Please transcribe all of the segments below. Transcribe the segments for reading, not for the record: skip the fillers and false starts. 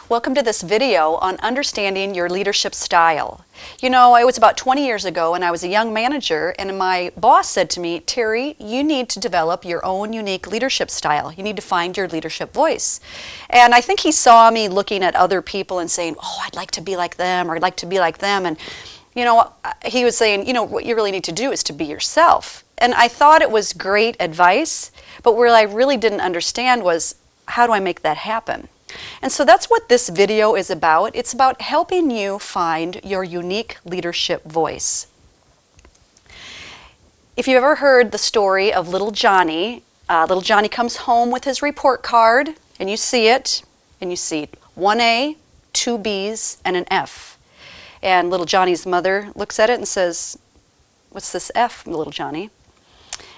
Welcome to this video on understanding your leadership style. You know, it was about 20 years ago and I was a young manager and my boss said to me, Terry, you need to develop your own unique leadership style. You need to find your leadership voice. And I think he saw me looking at other people and saying, oh, I'd like to be like them, or I'd like to be like them. And, you know, he was saying, you know, what you really need to do is to be yourself. And I thought it was great advice, but what I really didn't understand was, how do I make that happen? And so that's what this video is about. It's about helping you find your unique leadership voice. If you've ever heard the story of little Johnny comes home with his report card, and you see it, and you see 1A, 2 B's, and an F. And little Johnny's mother looks at it and says, what's this F, little Johnny?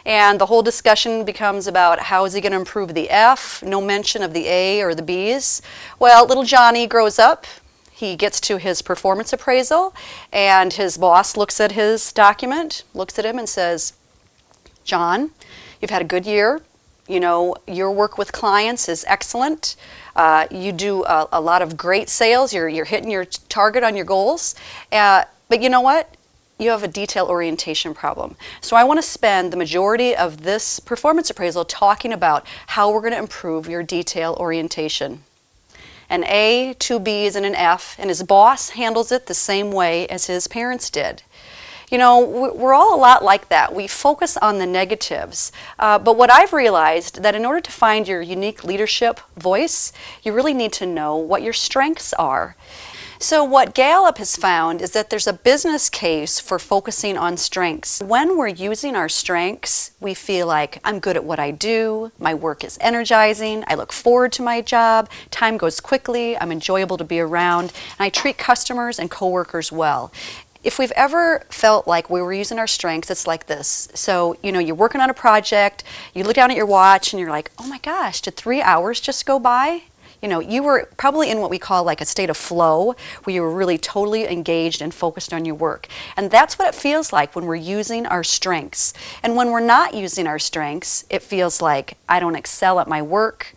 And the whole discussion becomes about how is he going to improve the F, no mention of the A or the B's. Well, little Johnny grows up, he gets to his performance appraisal, and his boss looks at his document, looks at him and says, John, you've had a good year. You know, your work with clients is excellent. You do a lot of great sales. You're hitting your target on your goals. But you know what? You have a detail orientation problem. So I want to spend the majority of this performance appraisal talking about how we're going to improve your detail orientation. An A, 2 B's, and an F, and his boss handles it the same way as his parents did. You know, we're all a lot like that. We focus on the negatives. But what I've realized that in order to find your unique leadership voice, you really need to know what your strengths are. So what Gallup has found is that there's a business case for focusing on strengths. When we're using our strengths, we feel like I'm good at what I do, my work is energizing, I look forward to my job, time goes quickly, I'm enjoyable to be around, and I treat customers and coworkers well. If we've ever felt like we were using our strengths, it's like this. So, you know, you're working on a project, you look down at your watch and you're like, oh my gosh, did 3 hours just go by? You know, you were probably in what we call like a state of flow, where you were really totally engaged and focused on your work. And that's what it feels like when we're using our strengths. And when we're not using our strengths, it feels like I don't excel at my work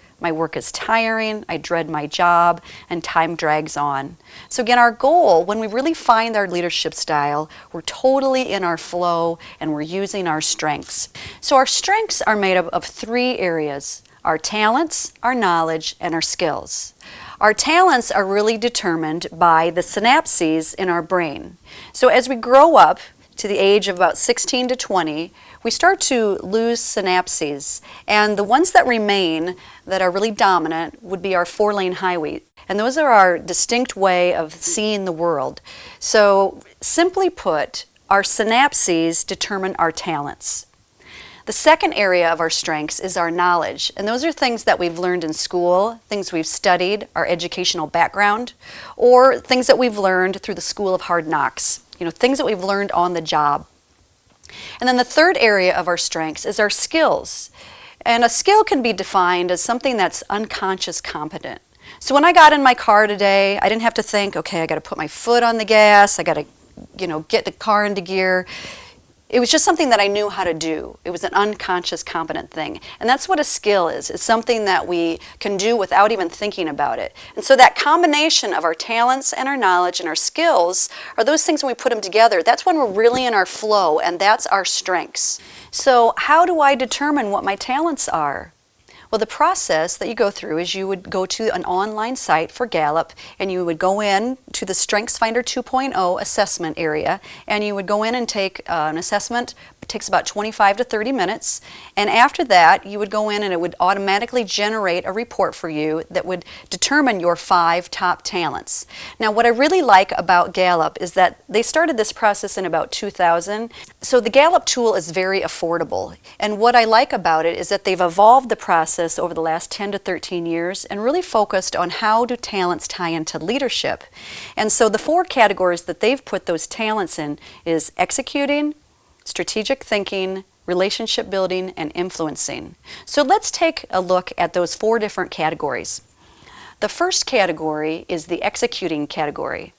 is tiring, I dread my job, and time drags on. So again, our goal, when we really find our leadership style, we're totally in our flow and we're using our strengths. So our strengths are made up of 3 areas: our talents, our knowledge, and our skills. Our talents are really determined by the synapses in our brain. So as we grow up to the age of about 16 to 20, we start to lose synapses. And the ones that remain that are really dominant would be our 4-lane highway. And those are our distinct way of seeing the world. So simply put, our synapses determine our talents. The second area of our strengths is our knowledge, and those are things that we've learned in school, things we've studied, our educational background, or things that we've learned through the school of hard knocks, you know, things that we've learned on the job. And then the third area of our strengths is our skills, and a skill can be defined as something that's unconscious competent. So when I got in my car today, I didn't have to think, okay, I got to put my foot on the gas, I got to, you know, get the car into gear. It was just something that I knew how to do. It was an unconscious competent thing. And that's what a skill is. It's something that we can do without even thinking about it. And so that combination of our talents and our knowledge and our skills are those things when we put them together. That's when we're really in our flow, and that's our strengths. So how do I determine what my talents are? Well, the process that you go through is you would go to an online site for Gallup, and you would go in to the StrengthsFinder 2.0 assessment area, and you would go in and take an assessment. It takes about 25 to 30 minutes, and after that you would go in and it would automatically generate a report for you that would determine your 5 top talents. Now, what I really like about Gallup is that they started this process in about 2000, so the Gallup tool is very affordable, and what I like about it is that they've evolved the process over the last 10 to 13 years and really focused on how do talents tie into leadership. And so the 4 categories that they've put those talents in is executing, strategic thinking, relationship building, and influencing. So let's take a look at those 4 different categories. The first category is the executing category.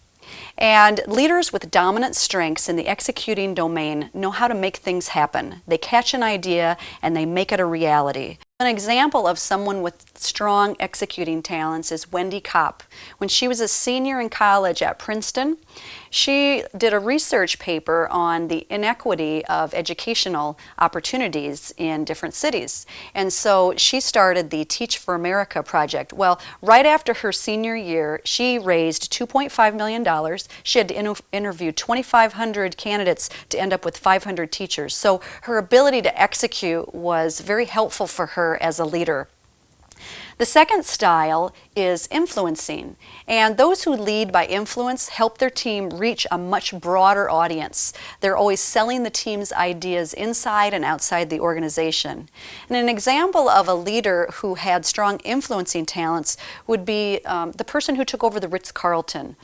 And leaders with dominant strengths in the executing domain know how to make things happen. They catch an idea and they make it a reality. An example of someone with strong executing talents is Wendy Kopp. When she was a senior in college at Princeton, she did a research paper on the inequity of educational opportunities in different cities. And so she started the Teach for America project. Well, right after her senior year, she raised $2.5 million. She had to interview 2,500 candidates to end up with 500 teachers. So her ability to execute was very helpful for her as a leader. The second style is influencing, and those who lead by influence help their team reach a much broader audience. They're always selling the team's ideas inside and outside the organization. And an example of a leader who had strong influencing talents would be the person who took over the Ritz-Carlton.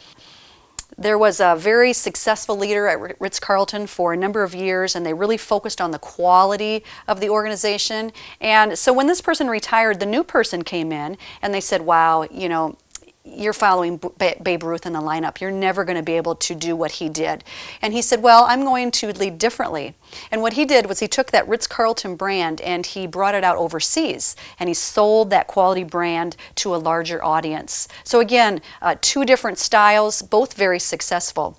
There was a very successful leader at Ritz-Carlton for a number of years, and they really focused on the quality of the organization. And so when this person retired, the new person came in, and they said, wow, you know, you're following Babe Ruth in the lineup. You're never going to be able to do what he did. And he said, well, I'm going to lead differently. And what he did was he took that Ritz-Carlton brand and he brought it out overseas. And he sold that quality brand to a larger audience. So again, two different styles, both very successful.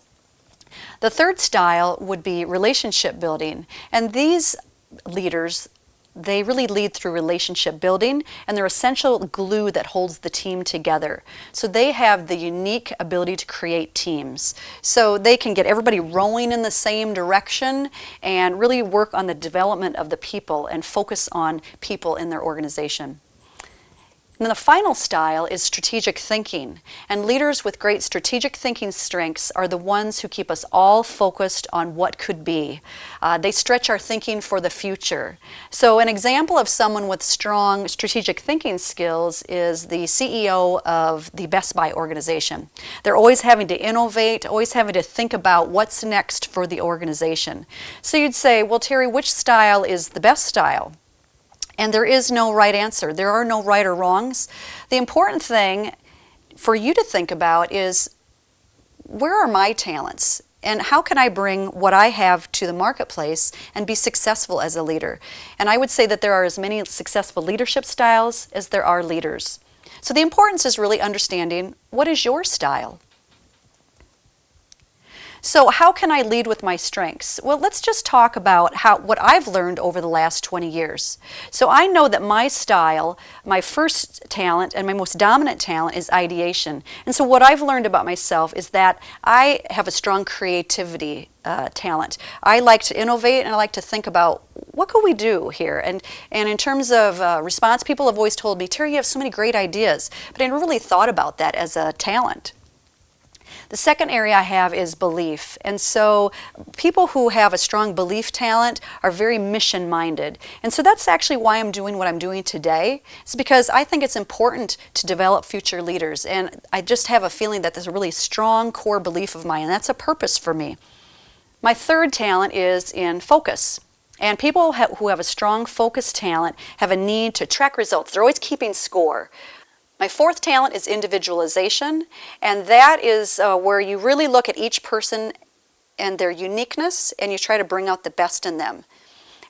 The third style would be relationship building. And these leaders, they really lead through relationship building, and they're essential glue that holds the team together. So they have the unique ability to create teams. So they can get everybody rowing in the same direction and really work on the development of the people and focus on people in their organization. And then the final style is strategic thinking. And leaders with great strategic thinking strengths are the ones who keep us all focused on what could be. They stretch our thinking for the future. So an example of someone with strong strategic thinking skills is the CEO of the Best Buy organization. They're always having to innovate, always having to think about what's next for the organization. So you'd say, well, Terry, which style is the best style? And there is no right answer. There are no right or wrongs. The important thing for you to think about is, where are my talents? And how can I bring what I have to the marketplace and be successful as a leader? And I would say that there are as many successful leadership styles as there are leaders. So the importance is really understanding, what is your style? So how can I lead with my strengths? Well, let's just talk about what I've learned over the last 20 years. So I know that my style, my first talent and my most dominant talent is ideation. And so what I've learned about myself is that I have a strong creativity talent. I like to innovate, and I like to think about, what could we do here? And in terms of response, people have always told me, Terry, you have so many great ideas. But I never really thought about that as a talent. The second area I have is belief. And so people who have a strong belief talent are very mission-minded. And so that's actually why I'm doing what I'm doing today. It's because I think it's important to develop future leaders. And I just have a feeling that there's a really strong core belief of mine, and that's a purpose for me. My third talent is in focus. And people who have a strong focus talent have a need to track results. They're always keeping score. My fourth talent is individualization, and that is where you really look at each person and their uniqueness, and you try to bring out the best in them.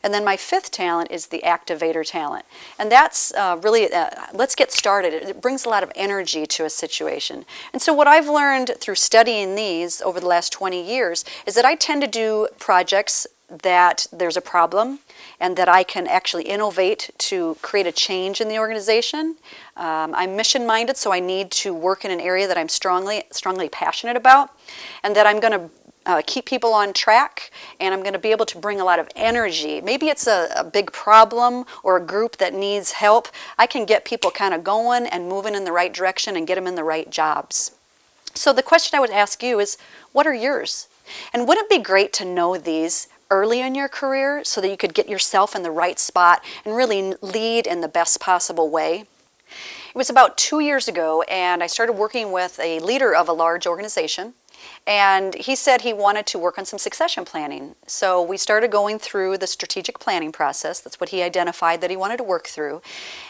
And then my fifth talent is the activator talent. And that's really, let's get started. It brings a lot of energy to a situation. And so what I've learned through studying these over the last 20 years is that I tend to do projects that there's a problem and that I can actually innovate to create a change in the organization. I'm mission-minded, so I need to work in an area that I'm strongly passionate about, and that I'm going to keep people on track, and I'm going to be able to bring a lot of energy. Maybe it's a big problem or a group that needs help. I can get people kind of going and moving in the right direction and get them in the right jobs. So the question I would ask you is, what are yours? And wouldn't it be great to know these early in your career so that you could get yourself in the right spot and really lead in the best possible way? It was about 2 years ago, and I started working with a leader of a large organization. And he said he wanted to work on some succession planning. So we started going through the strategic planning process. That's what he identified that he wanted to work through.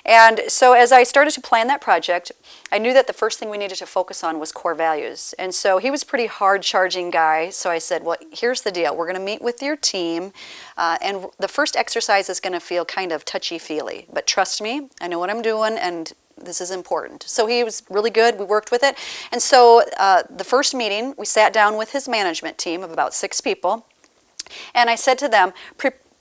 And so as I started to plan that project, I knew that the first thing we needed to focus on was core values. And so he was a pretty hard-charging guy. So I said, well, here's the deal. We're going to meet with your team. And the first exercise is going to feel kind of touchy-feely. But trust me, I know what I'm doing, and this is important. So he was really good. We worked with it. And so the first meeting, we sat down with his management team of about 6 people. And I said to them,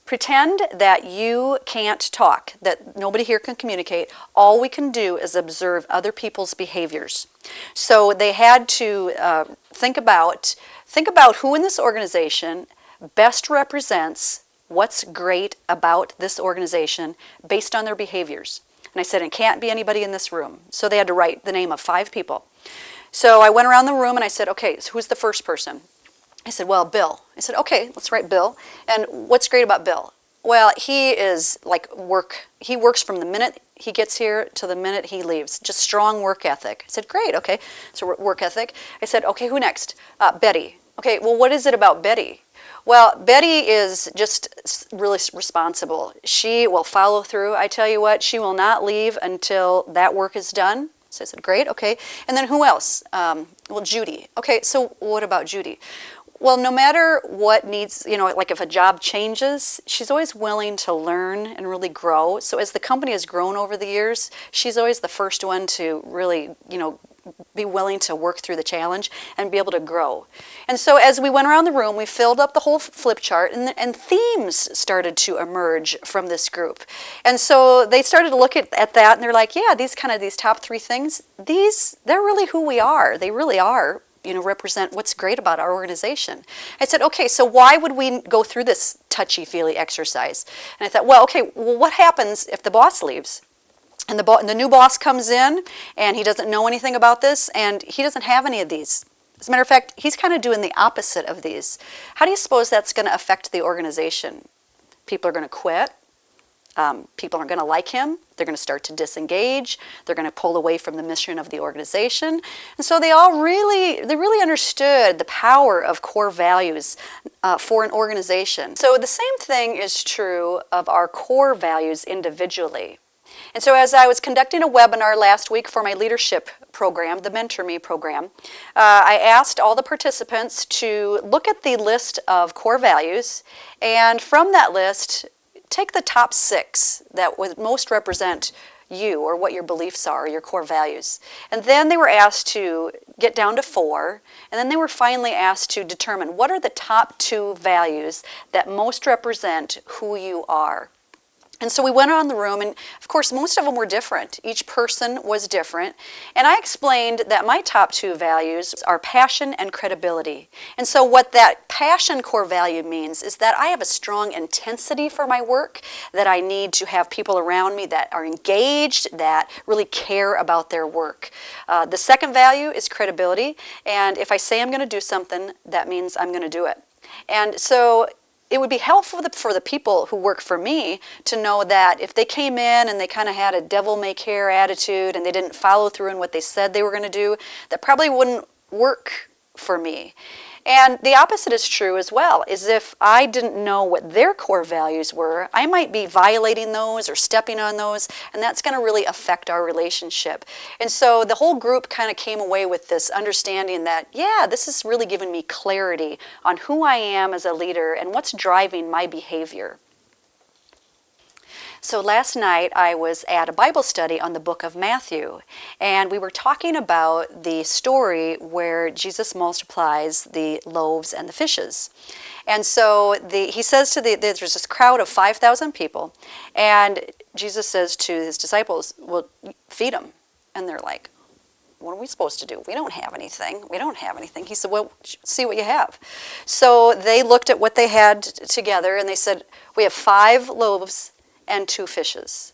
pretend that you can't talk, that nobody here can communicate. All we can do is observe other people's behaviors. So they had to think about who in this organization best represents what's great about this organization based on their behaviors. And I said, it can't be anybody in this room. So they had to write the name of 5 people. So I went around the room and I said, okay, so who's the first person? I said, well, Bill. I said, okay, let's write Bill. And what's great about Bill? Well, he is like he works from the minute he gets here to the minute he leaves. Just strong work ethic. I said, great, okay. So work ethic. I said, okay, who next? Betty. Okay, well, what is it about Betty? Well, Betty is just really responsible. She will follow through. I tell you what, she will not leave until that work is done. So I said, great, okay. And then who else? Well, Judy. Okay, so what about Judy? Well, no matter what needs, like if a job changes, she's always willing to learn and really grow. So as the company has grown over the years, she's always the first one to really, be willing to work through the challenge and be able to grow. And so as we went around the room, we filled up the whole flip chart, and themes started to emerge from this group. And so they started to look at that, and they're like, yeah, these top 3 things, they're really who we are. They really are, represent what's great about our organization. I said, okay, so why would we go through this touchy-feely exercise? And I thought, well, what happens if the boss leaves? And the new boss comes in, and he doesn't know anything about this, and he doesn't have any of these. As a matter of fact, he's kind of doing the opposite of these. How do you suppose that's going to affect the organization? People are going to quit. People aren't going to like him. They're going to start to disengage. They're going to pull away from the mission of the organization. And so they really understood the power of core values for an organization. So the same thing is true of our core values individually. And so as I was conducting a webinar last week for my leadership program, the Mentor Me program, I asked all the participants to look at the list of core values, and from that list, take the top 6 that would most represent you or what your beliefs are, your core values. And then they were asked to get down to 4, and then they were finally asked to determine what are the top 2 values that most represent who you are. And so we went around the room, and of course most of them were different. Each person was different. And I explained that my top 2 values are passion and credibility. And so what that passion core value means is that I have a strong intensity for my work, that I need to have people around me that are engaged, that really care about their work. The second value is credibility. And if I say I'm going to do something, that means I'm going to do it. And so it would be helpful for the people who work for me to know that if they came in and they kind of had a devil-may-care attitude and they didn't follow through in what they said they were going to do, that probably wouldn't work for me. And the opposite is true as well, is if I didn't know what their core values were, I might be violating those or stepping on those, and that's going to really affect our relationship. And so the whole group kind of came away with this understanding that, yeah, this has really given me clarity on who I am as a leader and what's driving my behavior. So last night I was at a Bible study on the book of Matthew, and we were talking about the story where Jesus multiplies the loaves and the fishes. And so he says there's this crowd of 5,000 people, and Jesus says to his disciples, well, feed them. And they're like, what are we supposed to do? We don't have anything. We don't have anything. He said, well, see what you have. So they looked at what they had together, and they said, we have 5 loaves and 2 fishes.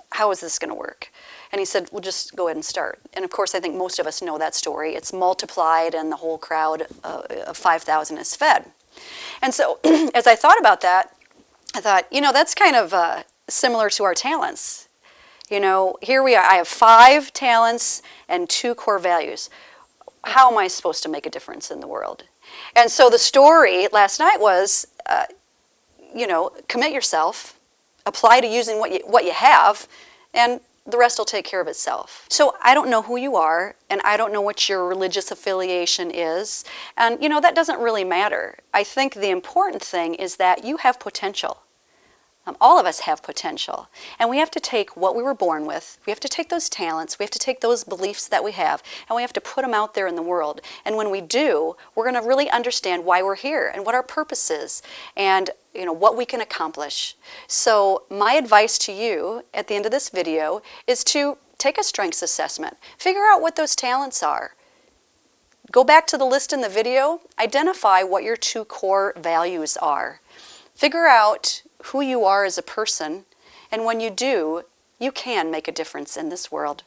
How is this going to work? And he said, well, just go ahead and start. And of course, I think most of us know that story. It's multiplied, and the whole crowd of 5,000 is fed. And so as I thought about that, I thought, that's kind of similar to our talents. Here we are. I have 5 talents and 2 core values. how am I supposed to make a difference in the world? And so the story last night was, commit yourself, apply to using what you have, and the rest will take care of itself. So I don't know who you are, and I don't know what your religious affiliation is, and that doesn't really matter. I think the important thing is that you have potential. All of us have potential, and we have to take what we were born with, we have to take those talents, we have to take those beliefs that we have, and we have to put them out there in the world. And when we do, we're going to really understand why we're here and what our purpose is, and what we can accomplish. So my advice to you at the end of this video is to take a strengths assessment. Figure out what those talents are. Go back to the list in the video, identify what your 2 core values are. Figure out who you are as a person, and when you do, you can make a difference in this world.